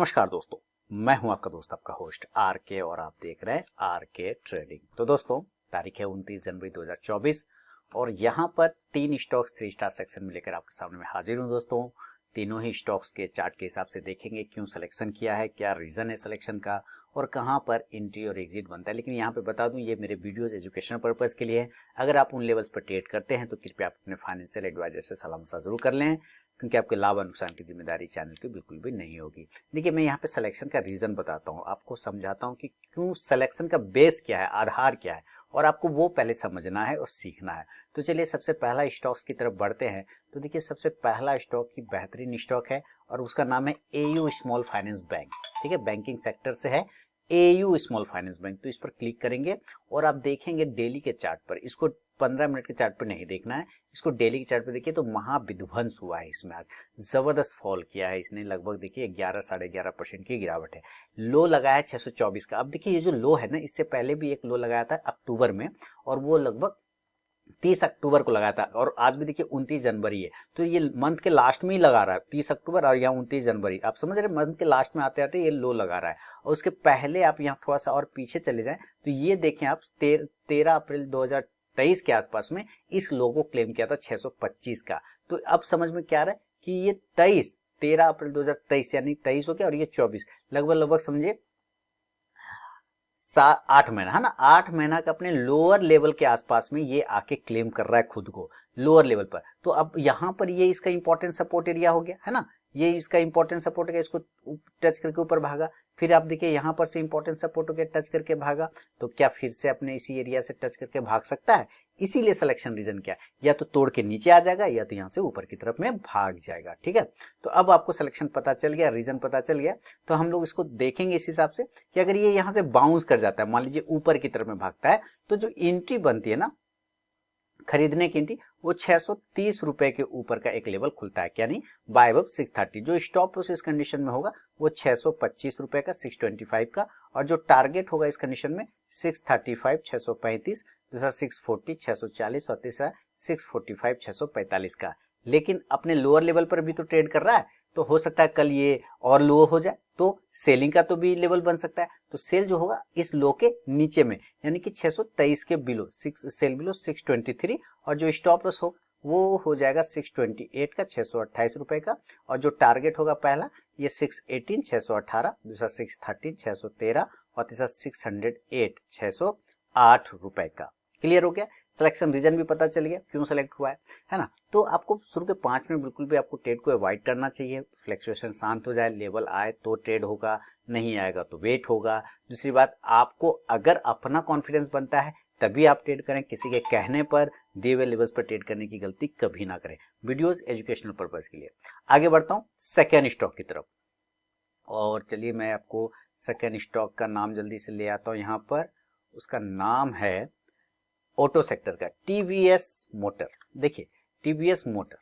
नमस्कार दोस्तों, मैं हूं आपका दोस्त आपका होस्ट आर के और आप देख रहे हैं आर के ट्रेडिंग। तो दोस्तों तारीख है 29 जनवरी 2024 और यहां पर तीन स्टॉक्स 3 स्टार सेक्शन में लेकर आपके सामने मैं हाजिर हूं दोस्तों। तीनों ही स्टॉक्स के चार्ट के हिसाब से देखेंगे क्यों सिलेक्शन किया है, क्या रीजन है सिलेक्शन का और कहां पर एंट्री और एग्जिट बनता है। लेकिन यहां पे बता दूं ये मेरे वीडियोस एजुकेशनल पर्पस के लिए है। अगर आप उन लेवल्स पर ट्रेड करते हैं तो कृपया आप अपने फाइनेंशियल एडवाइजर से सलाह मशवरा जरूर कर लें, क्योंकि आपके लाभ और नुकसान की जिम्मेदारी चैनल की बिल्कुल भी नहीं होगी। देखिए मैं यहाँ पे सिलेक्शन का रीजन बताता हूँ, आपको समझाता हूँ कि क्यों सिलेक्शन का बेस क्या है, आधार क्या है, और आपको वो पहले समझना है और सीखना है। तो चलिए सबसे पहला स्टॉक्स की तरफ बढ़ते हैं। तो देखिए सबसे पहला स्टॉक की बेहतरीन स्टॉक है और उसका नाम है एयू स्मॉल फाइनेंस बैंक। ठीक है, बैंकिंग सेक्टर से है एयू स्मॉल फाइनेंस बैंक। तो इस पर क्लिक करेंगे और आप देखेंगे डेली के चार्ट पर, इसको 15 मिनट के चार्ट पर नहीं देखना है, इसको डेली के चार्ट पर देखिए। तो महाविध्वंस हुआ है इसमें, आज जबरदस्त फॉल किया है इसने, लगभग देखिए 11 साढ़े 11% की गिरावट है। लो लगाया है 624 का। अब देखिए ये जो लो है ना, इससे पहले भी एक लो लगाया था अक्टूबर में और वो लगभग 30 अक्टूबर को लगाया था और आज भी देखिए 29 जनवरी है। तो ये मंथ के लास्ट में ही लगा रहा है, 30 अक्टूबर और यहाँ 29 जनवरी। आप समझ रहे, मंथ के लास्ट में आते आते ये लो लगा रहा है। और उसके पहले आप यहाँ थोड़ा सा और पीछे चले जाएं तो ये देखें आप 13 अप्रैल 2023 के आसपास में इस लो को क्लेम किया था 625 का। तो अब समझ में क्या आ रहा है कि ये 13 अप्रैल 2023 यानी 23 हो गया और ये 24, लगभग समझिए 8 महीना है ना, 8 महीना का अपने लोअर लेवल के आसपास में ये आके क्लेम कर रहा है खुद को लोअर लेवल पर। तो अब यहां पर ये इसका इंपॉर्टेंट सपोर्ट एरिया हो गया है ना, ये इसका इंपॉर्टेंट सपोर्ट है, इसको टच करके ऊपर भागा। फिर आप देखिए यहां पर से इंपॉर्टेंट सपोर्ट हो गया, टच करके भागा। तो क्या फिर से अपने इसी एरिया से टच करके भाग सकता है? इसीलिए सिलेक्शन रीजन क्या है, या तो तोड़ के नीचे आ जाएगा या तो यहां से ऊपर की तरफ में भाग जाएगा। ठीक है, तो अब आपको सिलेक्शन पता चल गया, रीजन पता चल गया। तो हम लोग इसको देखेंगे इस हिसाब से कि अगर ये यहां से बाउंस कर जाता है, मान लीजिए ऊपर की तरफ में भागता है, तो जो एंट्री बनती है ना खरीदने की एंट्री, वो 630 रुपए के ऊपर का एक लेवल खुलता है, यानी बाय अबव 630। जो स्टॉप लॉस इस कंडीशन में होगा वो 625 रुपए का, 625 का, और जो टारगेट होगा इस कंडीशन में 635, 635, दूसरा 640, 640 और तीसरा 645, 645 का। लेकिन अपने लोअर लेवल पर भी तो ट्रेड कर रहा है, तो हो सकता है कल ये और लो हो जाए, तो सेलिंग का तो भी लेवल बन सकता है। तो सेल जो होगा इस लो के नीचे में, यानी कि 623 के बिलो, सेल बिलो 623, और जो स्टॉप लॉस होगा वो हो जाएगा 628 का, 628 रुपए का, और जो टारगेट होगा पहला ये 618, 618, दूसरा 613, 613 और तीसरा 608, 608 रुपए का। क्लियर हो गया, सिलेक्शन रीजन भी पता चल गया क्यों सेलेक्ट हुआ है ना। तो आपको शुरू के 5 मिनट बिल्कुल भी आपको ट्रेड को अवॉइड करना चाहिए। फ्लक्चुएशन शांत हो जाए, लेवल आए तो ट्रेड होगा, नहीं आएगा तो वेट होगा। दूसरी बात, आपको अगर अपना कॉन्फिडेंस बनता है तभी आप ट्रेड करें, किसी के कहने पर दिए हुए लेवल्स पर ट्रेड करने की गलती कभी ना करें। वीडियोस एजुकेशनल पर्पस के लिए। आगे बढ़ता हूं सेकेंड स्टॉक की तरफ, और चलिए मैं आपको सेकेंड स्टॉक का नाम जल्दी से ले आता हूं यहाँ पर। उसका नाम है ऑटो सेक्टर का टीवीएस मोटर। देखिए टीवीएस मोटर,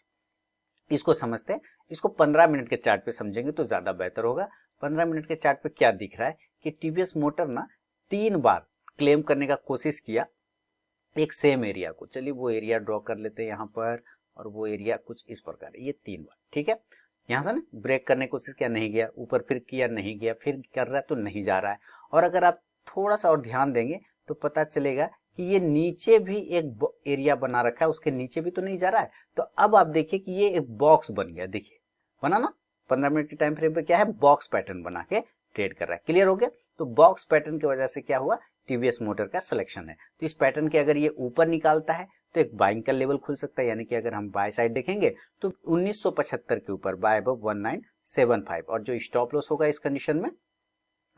इसको समझते हैं, इसको 15 मिनट के चार्ट पे समझेंगे तो ज्यादा बेहतर होगा। 15 मिनट के चार्ट पे क्या दिख रहा है कि टीवीएस मोटर ना 3 बार क्लेम करने का कोशिश किया एक सेम एरिया को। चलिए वो एरिया ड्रॉ कर लेते हैं यहाँ पर, और वो एरिया कुछ इस प्रकार है, ये 3 बार। ठीक है, यहाँ से ना ब्रेक करने की कोशिश किया, नहीं गया, ऊपर फिर किया, नहीं गया, फिर कर रहा है तो नहीं जा रहा है। और अगर आप थोड़ा सा और ध्यान देंगे तो पता चलेगा कि ये नीचे भी एक एरिया बना रखा है, उसके नीचे भी तो नहीं जा रहा है। तो अब आप देखिए कि ये एक बॉक्स बन गया, देखिए बना ना, 15 मिनट के टाइम फ्रेम पे क्या है, बॉक्स पैटर्न बना के ट्रेड कर रहा है। क्लियर हो गया, तो बॉक्स पैटर्न की वजह से क्या हुआ, टीवीएस मोटर का सिलेक्शन है। तो इस पैटर्न के अगर ये ऊपर निकालता है तो एक बाइंग का लेवल खुल सकता है, यानी कि अगर हम बाय साइड देखेंगे तो 1975 के ऊपर बाय अबव 1975, और जो स्टॉप लॉस होगा इस कंडीशन में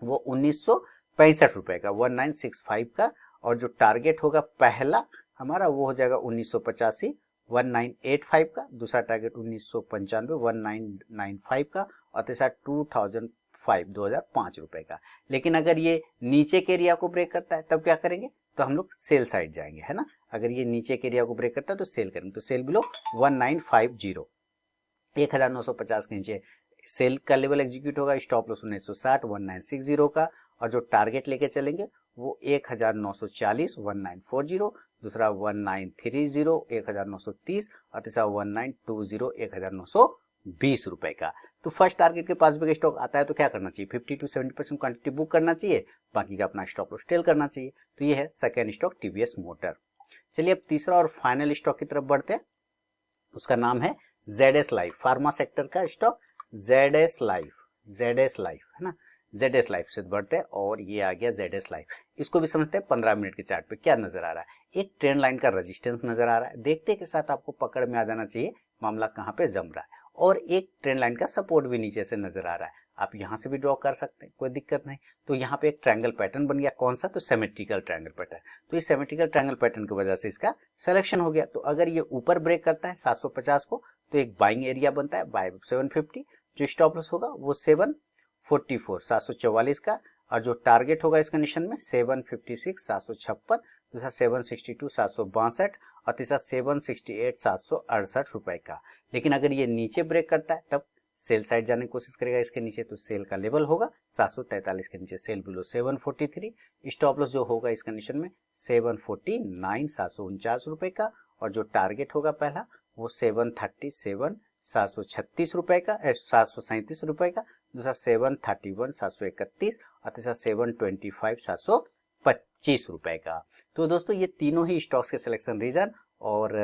वो 1965 रुपए का, 1965 का, और जो टारगेट होगा पहला हमारा वो हो जाएगा 1985, 1985 का, दूसरा टारगेट 1995, 1995 का, और तीसरा 2005 रुपए का। लेकिन अगर ये नीचे के एरिया को ब्रेक करता है तब क्या करेंगे, तो हम लोग सेल साइड जाएंगे, है ना। अगर ये नीचे के एरिया को ब्रेक करता है तो सेल करेंगे, तो सेल बिलो 1950, 1950 के नीचे सेल का लेवल एग्जीक्यूट होगा। स्टॉप लॉस 1960, 1960 का, और जो टारगेट लेके चलेंगे वो 1940, 1940, दूसरा 1930, 1930, और तीसरा 1920, 1920 ₹20 का। तो फर्स्ट टारगेट के पास भी स्टॉक आता है तो क्या करना चाहिए, 50 to 70% क्वांटिटी बुक करना चाहिए, बाकी का अपना स्टॉप लॉस टेल करना चाहिए। तो ये है सेकेंड स्टॉक टीवीएस मोटर। चलिए अब तीसरा और फाइनल स्टॉक की तरफ बढ़ते हैं, उसका नाम है ZS लाइफ, फार्मा सेक्टर का stock ZS life, ZS life है ना, ZS लाइफ से बढ़ते हैं और ये आ गया ZS लाइफ। इसको भी समझते हैं 15 मिनट के चार्ट पे क्या नजर आ रहा है, एक ट्रेंड लाइन का रेजिस्टेंस नजर आ रहा है, देखते के साथ आपको पकड़ में आ जाना चाहिए मामला कहाँ पे जम रहा है, और एक ट्रेंड लाइन का सपोर्ट भी नीचे से नजर आ रहा है, आप यहाँ से भी ड्रॉ कर सकते हैं, कोई दिक्कत नहीं। तो यहाँ पे एक ट्रायंगल पैटर्न बन गया, कौन सा, तो सिमेट्रिकल ट्रायंगल पैटर्न। तो इस सिमेट्रिकल ट्रायंगल पैटर्न की वजह से इसका सिलेक्शन हो गया। तो अगर ये ऊपर ब्रेक करता है 750 को तो एक बाइंग एरिया बनता है बाय 750, जो स्टॉप लॉस होगा वो 744 744 का, और जो टारगेट होगा इस कंडीशन में 756 756, दूसरा 762 762 और तीसरा 768 768 रुपए का। लेकिन अगर ये नीचे ब्रेक करता है तब सेल साइड जाने की कोशिश करेगा इसके नीचे, तो सेल का लेवल होगा 743 के नीचे, सेल बिलो 743, स्टॉप लॉस जो होगा इस कंडीशन में 749 749 रुपए का, और जो टारगेट होगा पहला वो 737 736 रुपए का, 737 रुपए का, दूसरा 731 731 और तीसरा 725 725 रुपए का। तो दोस्तों ये तीनों ही स्टॉक्स के सिलेक्शन रीजन और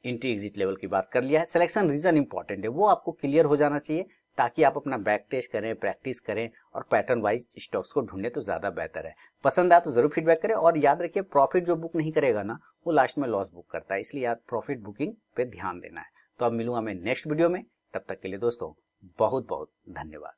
एंट्री एग्जिट लेवल की बात कर लिया है। सिलेक्शन रीजन इंपॉर्टेंट है, वो आपको क्लियर हो जाना चाहिए ताकि आप अपना बैक टेस्ट करें, प्रैक्टिस करें और पैटर्न वाइज स्टॉक्स को ढूंढें तो ज्यादा बेहतर है। पसंद आया तो जरूर फीडबैक करें, और याद रखिए प्रॉफिट जो बुक नहीं करेगा ना वो लास्ट में लॉस बुक करता है, इसलिए यार प्रॉफिट बुकिंग पे ध्यान देना है। तो अब मिलूंगा मैं नेक्स्ट वीडियो में, तब तक के लिए दोस्तों बहुत बहुत धन्यवाद।